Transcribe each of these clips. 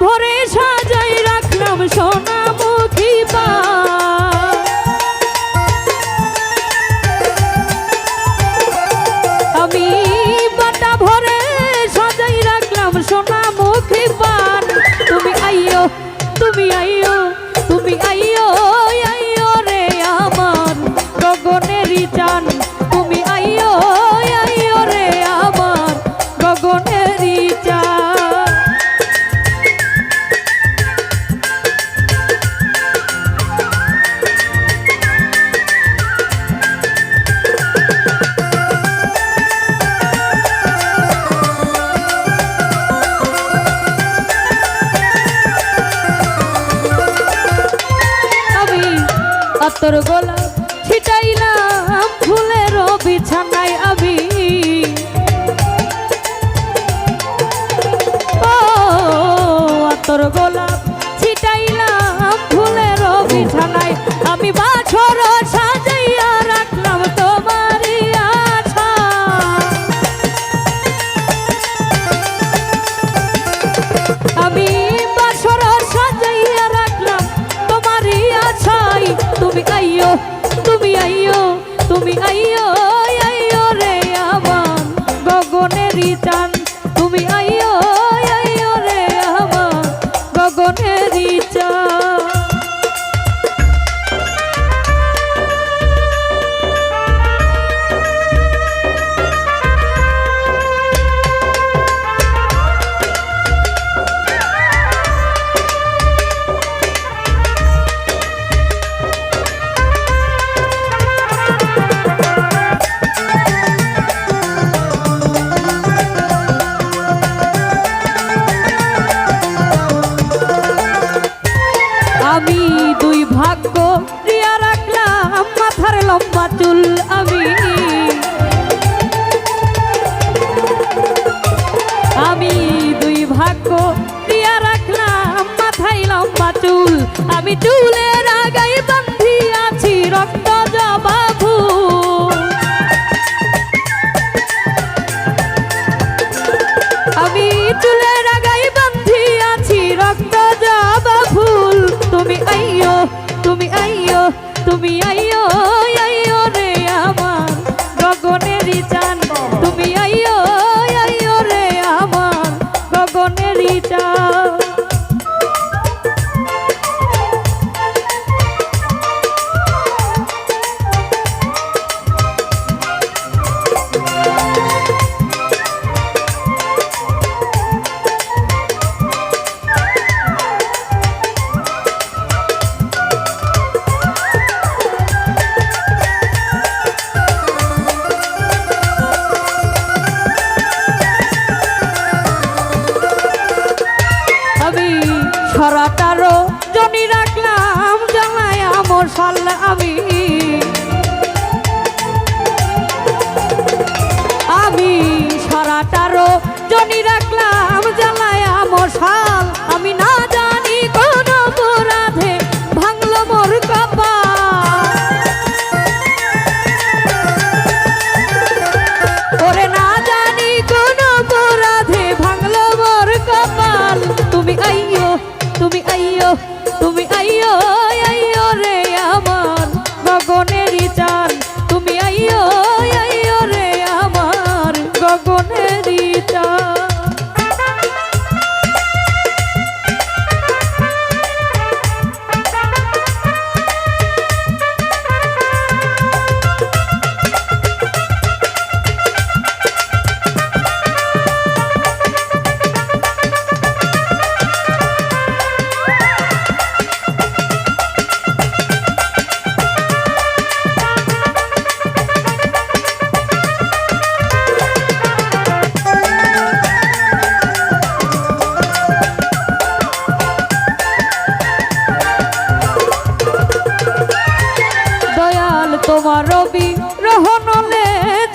ভরে সাজাই রাখলাম সোনামুখী পান। আমি বাটা ভরে সাজাই রাখলাম সোনামুখী পান। তুমি আইয়ো, তুমি আইয়ো, তুমি আইয়ো, আইয়ো রে আমার গগনেরই চান। তুমি আইয়ো, আইয়ো রে আমার গগনেরই চান। আতর গোলাপ ছিটাইলাম ফুলের বিছানায় আমি। ও আতর গোলাপ ছিটাইলাম ফুলের বিছানায় আমি। বাছর সাজাইয়া রাখলাম তোমারই আশা। আমি বাছর সাজাইয়া রাখলাম তোমারই আশায়। তুমি আইয়ো, তুমি আইয়ো, তুমি আইয়ো, আইয়ো রে আমার গগনেরই চান। তুমি আইয়ো, আইয়ো রে আমার গগনেরই চান। আমি দুই ভাগ্য রিয়া রাখলাম মাথার লম্বা চুল আমি। আমি দুই ভাগ্য রিয়া রাখলাম মাথায় লম্বা চুল। আমি চুলের আগায় বান্ধি আছি রক্ত জবা ফুল। আমি চুলের আগায় বান্ধি আছি রক্ত জবা ফুল। তুমি আইয়ো, তুমি আইয়ো, তুমি আইয়ো, আইয়ো রে আমার গগনেরই চান। তুমি আইয়ো, আইয়ো রে আমার গগনেরই চান। ছড়াটারও জনি রাখলাম জানাই আমর সাল আমি। আমি ছড়াটারও জনি রাখলাম জানাই আমর সাল আমি। না জানি কোন অপরাধে ভাঙলো মোর কপাল। ওরে না জানি কোন অপরাধে ভাঙলো মোর কপাল। তুমি আইয়ো, তুমি আইয়ো, তুমি আইয়ো, আইয়ো রে আমার গগনেরই চান। তুমি আইয়ো, আইয়ো রে আমার গগনেরই চান। তোমার রবি রহনলে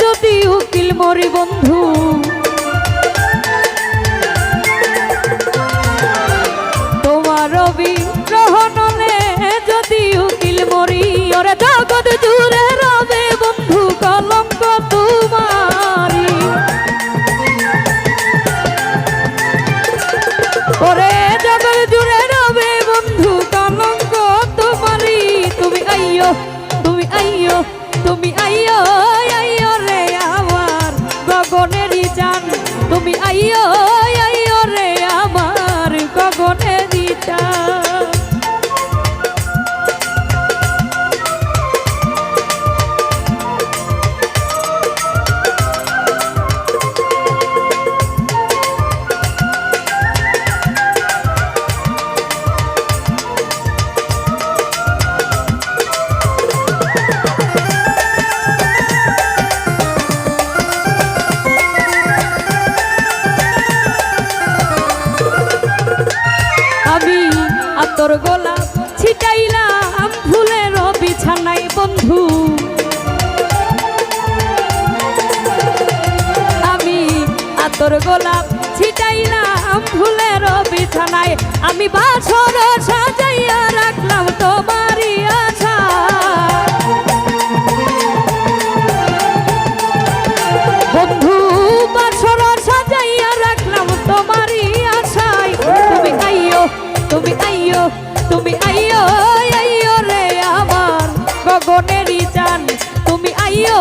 যদি উকিল মরি বন্ধু। তোমার রবি রহনলে যদি উকিল মরি। ওরে জগৎ জুড়ে রবে বন্ধু কলঙ্ক তোমারি। ওরে জগৎ তুমি আইয়ো আইয়ো রে আমার গগনেরই চান, তুমি আইয়ো আইয়ো রে আমার গগনেরই চান। তোর গোলাপ ছিটাইলাম ফুলের বিছানায় বন্ধু, আমি তোর গোলাপ ছিটাইলাম ফুলের বিছানায়, আমি বাসর সাজাইয়া রাখলাম তোমারই আশা। বন্ধু বাসর সাজাইয়া রাখলাম তোমারই আশায়, তুমি আইয়ো তুমি আইয়ো তুমি আইয়ো আইয়ো রে আমার গগনেরই চান, তুমি আইয়ো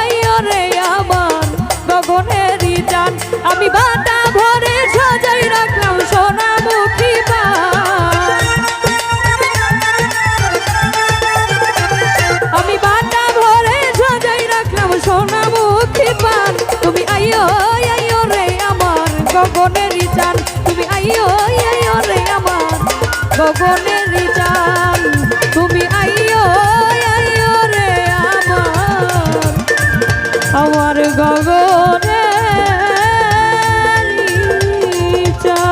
আইয়ো রে আমার গগনেরই চান। আমি বাটা ভরে সাজাই রাখলাম সোনামুখী পান, আমি বাটা ভরে সাজাই রাখলাম সোনামুখী পান, তুমি আইয়ো আইয়ো রে আমার গগনেরই চান, তুমি আইয়ো আইয়ো রে আমার গগনেরই চান, তুমি আইয়ো আইয়ো রে আমার গগনেরই চান।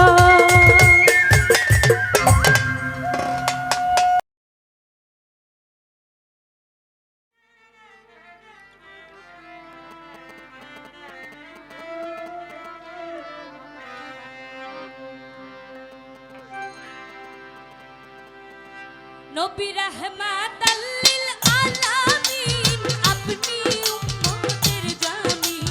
নবী রাহমাতাল লিল আলামিন আপনি উম্মতের জামিন,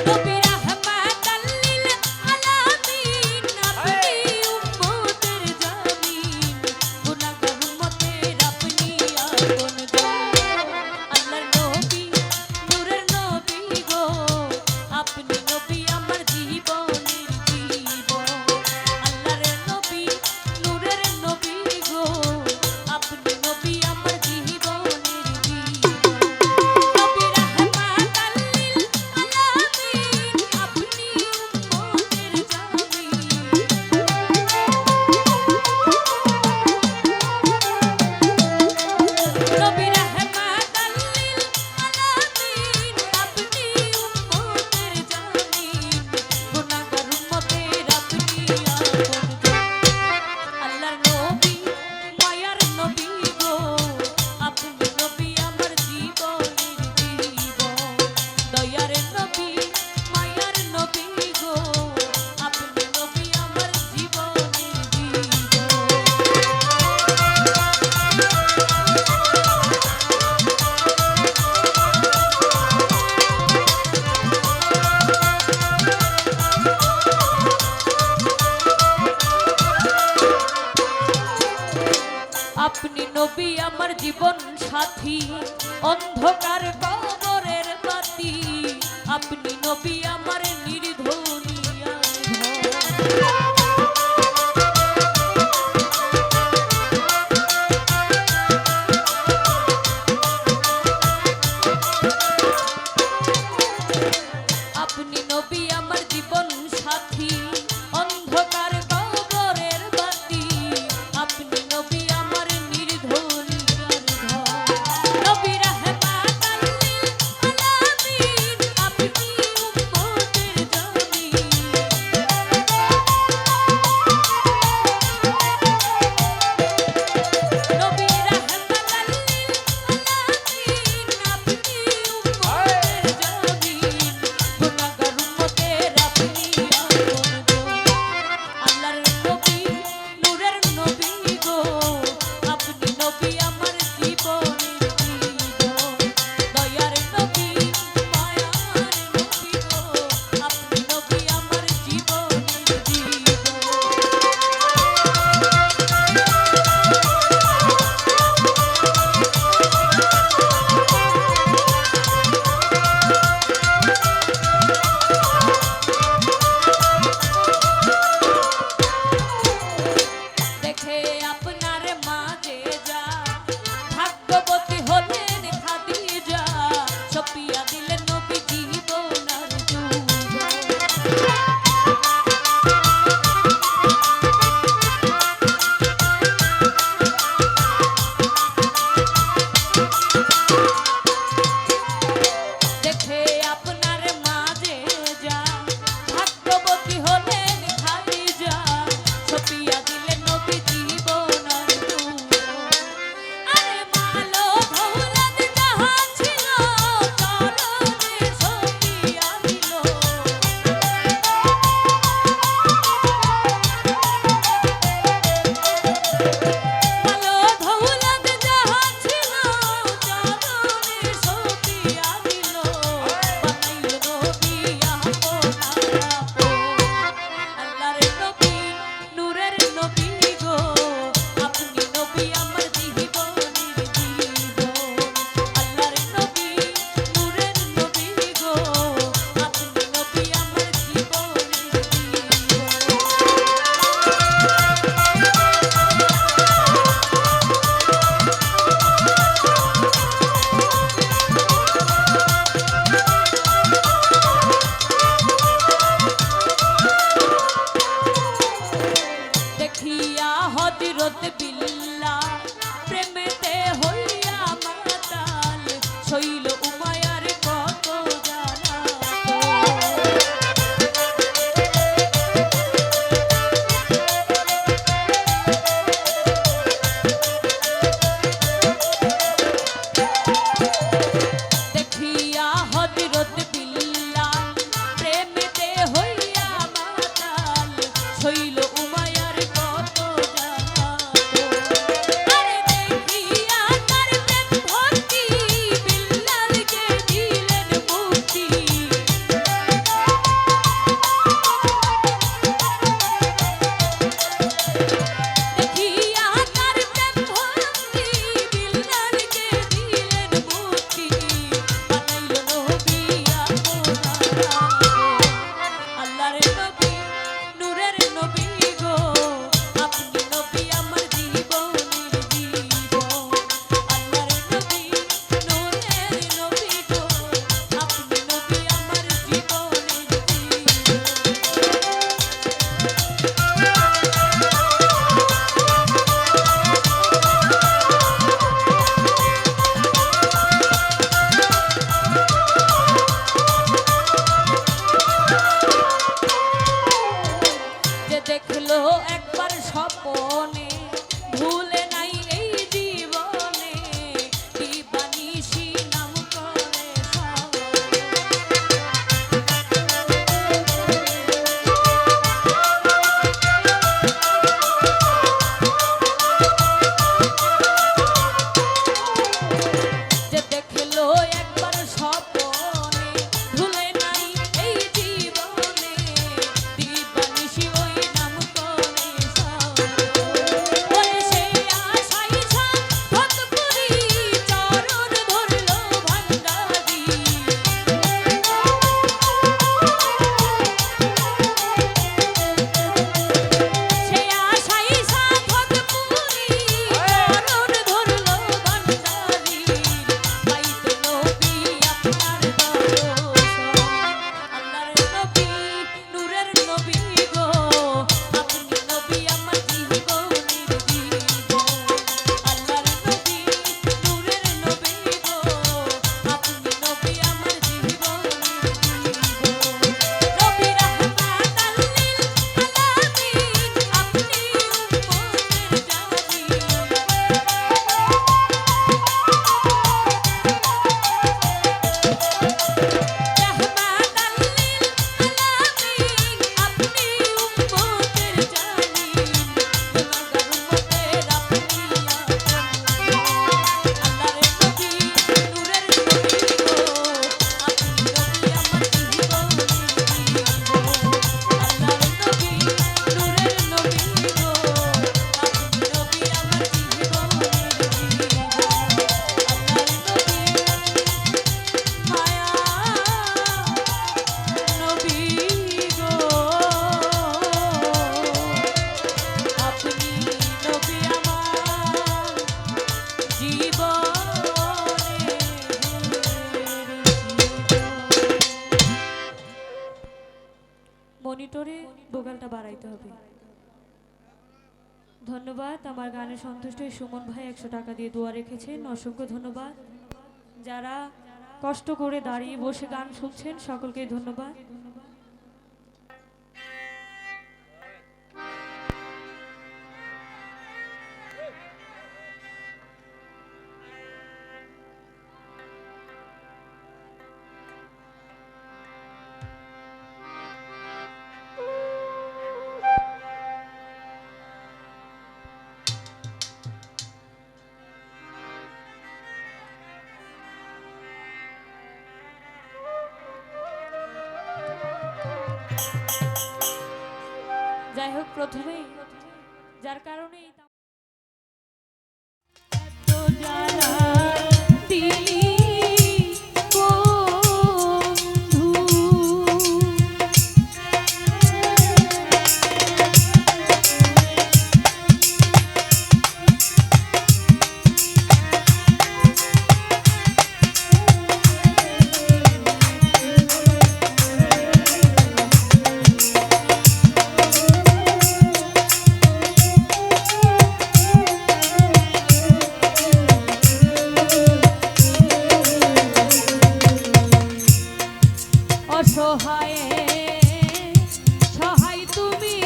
নবী রাহমাতাল লিল আলামিন আপনি উম্মতের জামিন, গুনাহগার উম্মতের আপনি আপন জন। আল্লাহর নবী নূরের নবী গো, আপনি নবী আমার জীবন। আপনি নবী আমার জীবন সাথী, অন্ধকার কবরের বাতি, আপনি নবী আমার নির্ধনী আপনি নবী আমার জীবন সাথী, অন্ধকার কবরের বাতি, আপনি নবী আমার নির্ধনী নবী রাহমাতাল লিল আলামিন আপনি উম্মতের জামিন, মনিটরে ভোকালটা বাড়াইতে হবে। ধন্যবাদ। আমার গানে সন্তুষ্ট সুমন ভাই 100 টাকা দিয়ে দোয়া রেখেছেন, অসংখ্য ধন্যবাদ। যারা কষ্ট করে দাঁড়িয়ে বসে গান শুনছেন সকলকে ধন্যবাদ। যাই হোক, প্রথমেই যার কারণে এত জ্বালা দিলি বন্ধু, অসহায় সহায় তুমি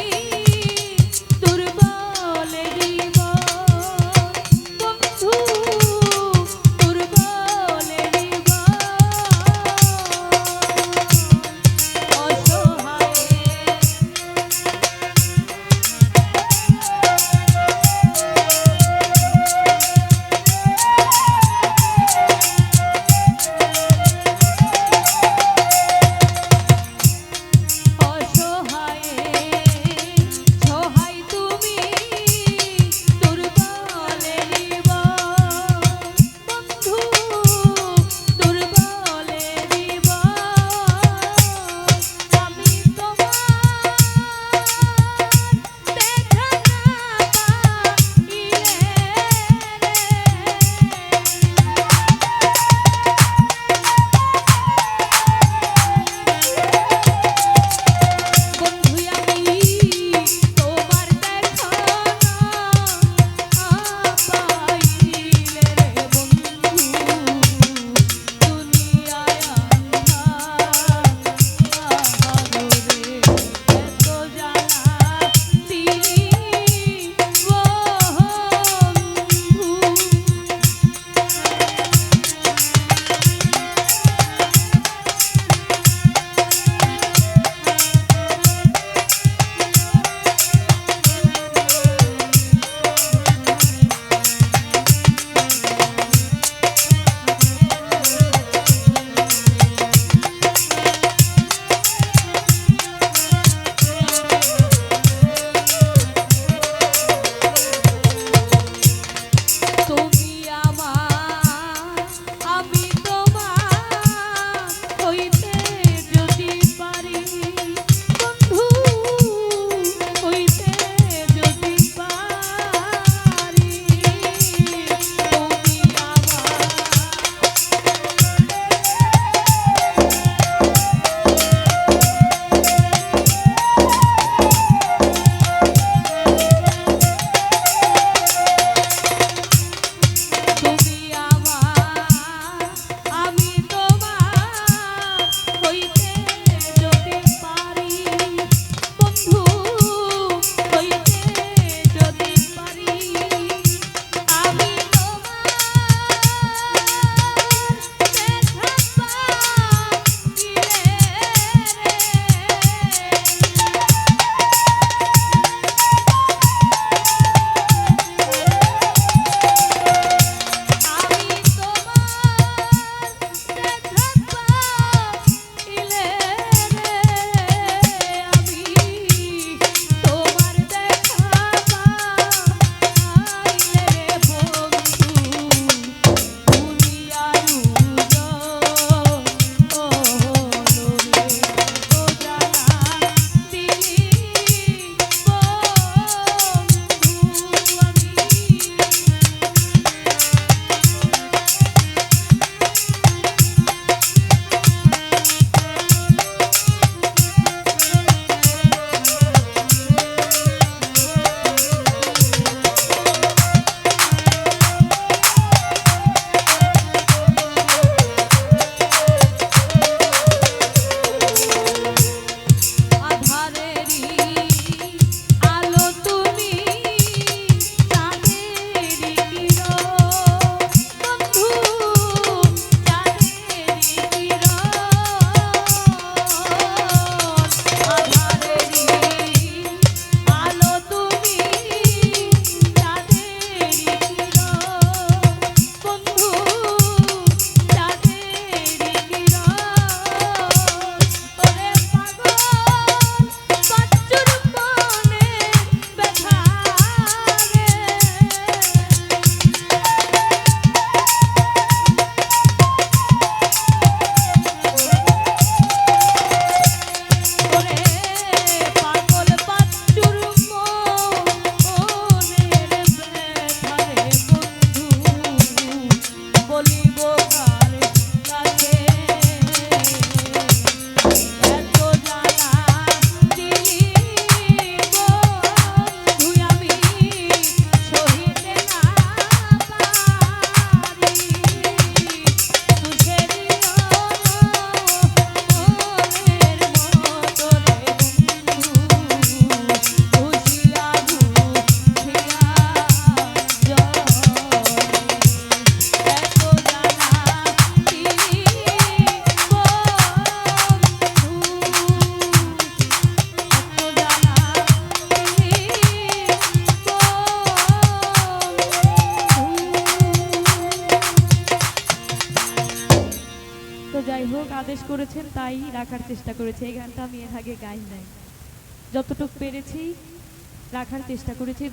দুর্বলে জীবন বন্ধু, দুর্বলে জীবন অসহায় রাখার চেষ্টা করেছি। এই গানটা আমি এর আগে গাই নাই, যতটুকু পেরেছি রাখার চেষ্টা করেছি।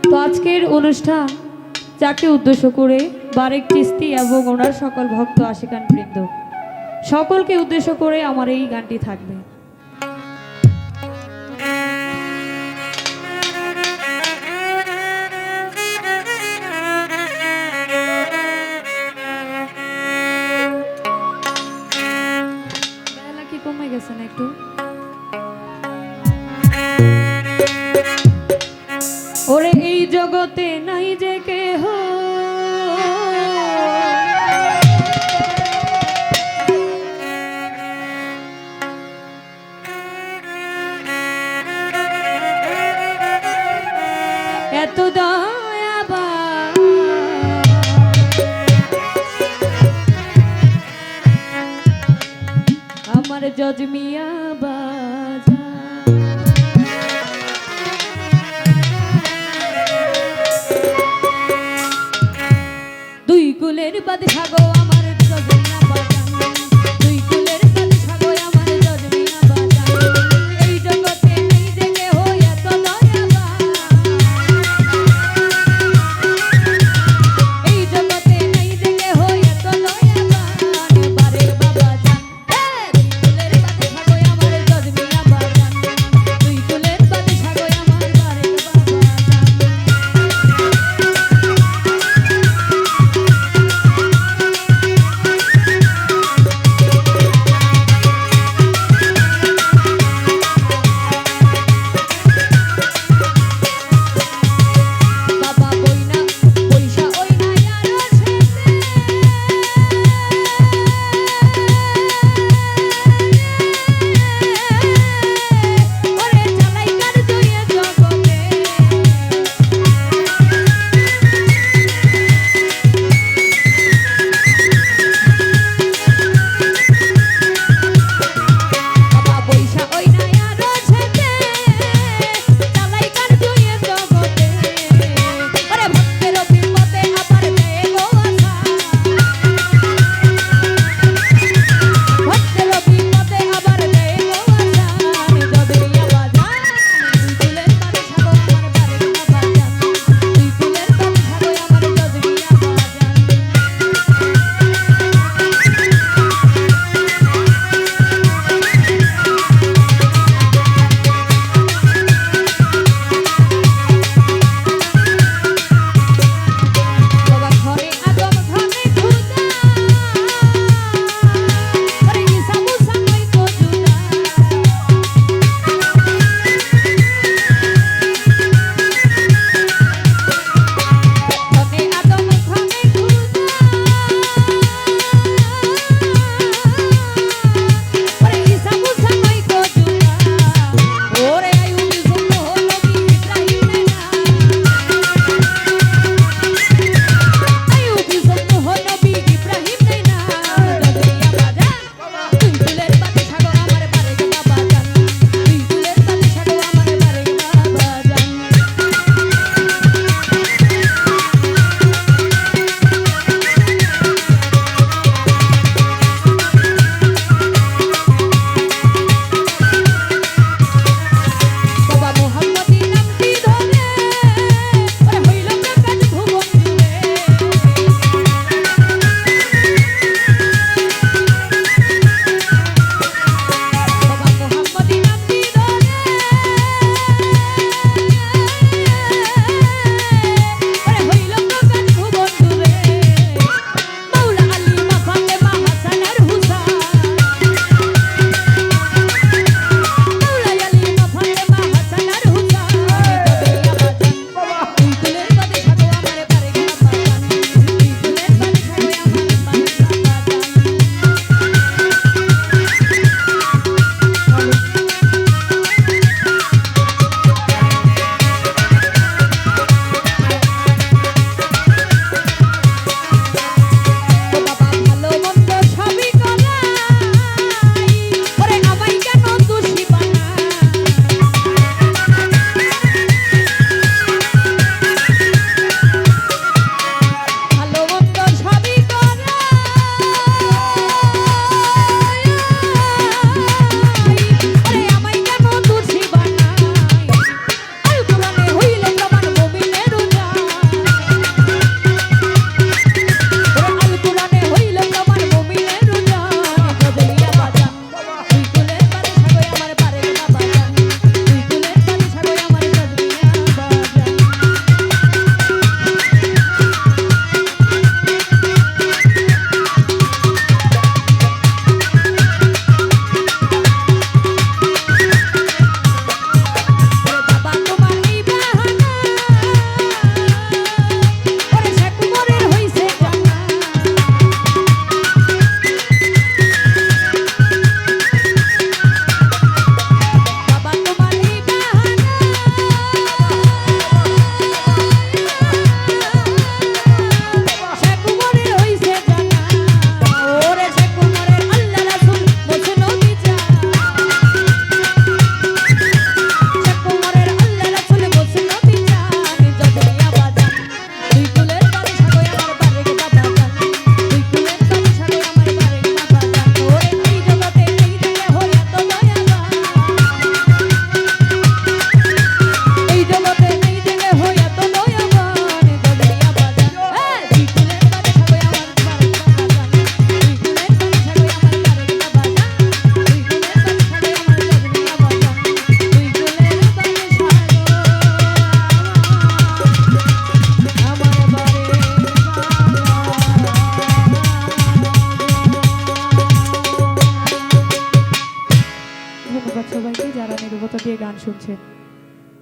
তো আজকের অনুষ্ঠান যাকে উদ্দেশ্য করে বারেক চিস্তি এবং ওনার সকল ভক্ত আশিকান বৃন্দ সকলকে উদ্দেশ্য করে আমার এই গানটি থাকবে। বেলা কি কমে গেছে না একটু? ওরে এই জগতে নাই যে কেহ এত দয়াবান আমার জজমিয়া বাজা দুই কুলের বাদশা গো আমার জজমিয়া বাজান দুই কুলের বাদশা গো আমার জজমিয়া বাজান এই জগতে নেই যে কেহ এত দয়াবান এই জগতে নেই যে কেহ এত দয়াবান বারে বাবা জান দুই কুলের বাদশা গো আমার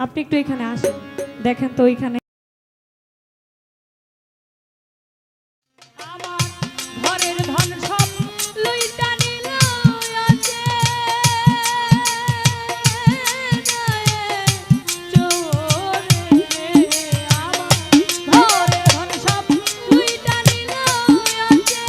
আপনি একটু এখানে আসেন, দেখেন তো ওইখানে আমার ঘরের ধন সব লইটা নিল আছে চোরে আমার ঘরের ধন সব লইটা নিল আছে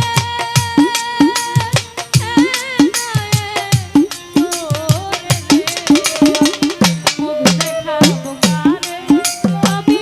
মুখ দেখা বোকারে আমি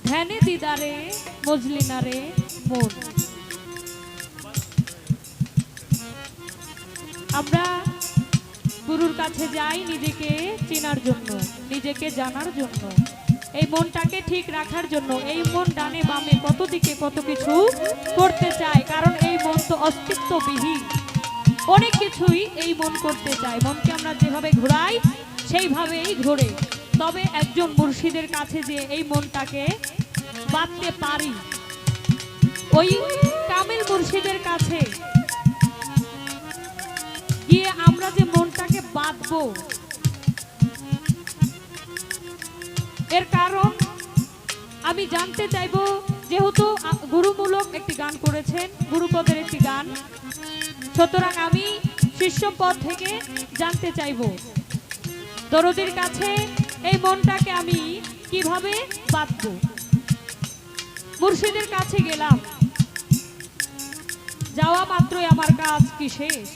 ধ্যানে দিদারে মজলিনারে মন। আমরা গুরুর কাছে যাই নিজেকে চেনার জন্য, নিজেকে জানার জন্য, এই মনটাকে ঠিক রাখার জন্য। এই মন ডানে বামে কত দিকে কত কিছু করতে চায়, কারণ এই মন তো অস্তিত্ববিহীন। অনেক কিছুই এই মন করতে চায়। মনকে আমরা যেভাবে ঘোরাই সেইভাবেই ঘোরে। তবে একজন মুর্শিদের কাছে যে এই মনটাকে বাঁধতে পারি, ওই কামিল মুর্শিদের কাছে গিয়ে আমরা যে মনটাকে বাঁধবো, এর কারণ আমি জানতে চাইব। যেহেতু গুরুমূলক একটি গান করেছেন, গুরুপদের একটি গান, সুতরাং আমি শিষ্যপদ থেকে জানতে চাইব দরদির কাছে এই মনটাকে আমি কিভাবে বাঁধবো। মুর্শিদের কাছে গেলাম, যাওয়া মাত্রই আমার কাজ কি শেষ,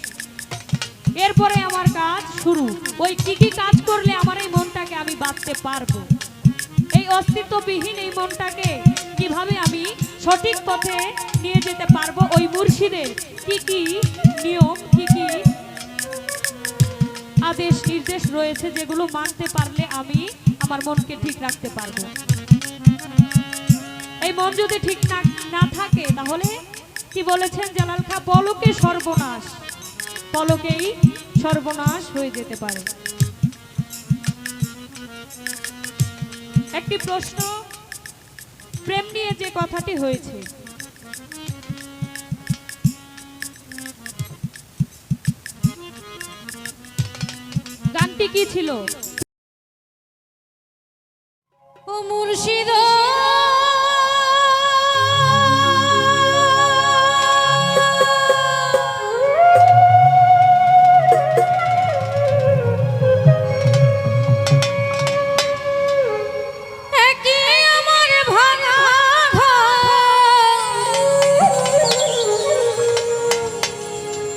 এরপরে আমার কাজ শুরু। ওই কি কি কাজ করলে আমার এই মনটাকে আমি বাঁধতে পারবো, এই অস্তিত্ববিহীন এই মনটাকে কিভাবে আমি সঠিক পথে নিয়ে যেতে পারবো। ওই মুর্শিদের কি কি নিয়ম, কি কি আদেশ নির্দেশ রয়েছে, যেগুলো মানতে পারলে আমি আমার মনকে ঠিক রাখতে পারবো। এই মন যদি ঠিক না থাকে, তাহলে কি বলেছেন জালাল খাঁ, পলকে সর্বনাশ, পলকেই সর্বনাশ হয়ে যেতে পারে। একটি প্রশ্ন, প্রেম নিয়ে যে কথাটি হয়েছে, গানটি কি ছিল? ও মুর্শিদ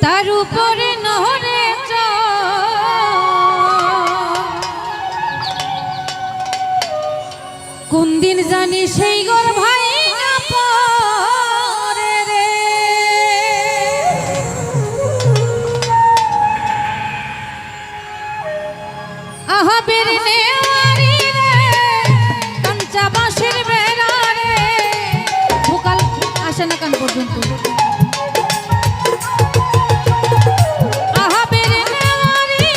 তার উপরে নহরে কোন দিন জানি সেই ঘর ভাই না পরে রে। আহা বেরনে আরি রে কাঞ্চা বাঁশের বেড়া রে, ভোকাল আসে না কান পর্যন্ত। আহা বেরনে আরি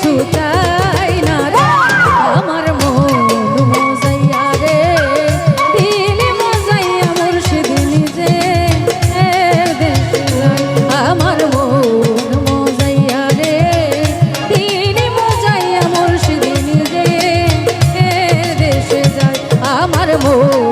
কিছু চাই না রে আমার মন মজাইয়া রে দিল মজাইয়া মুর্শিদ নিজে দেশে যায় আমার মন মজাইয়া রে দিল মজাইয়া মুর্শিদ নিজে দেশে যায় আমার মন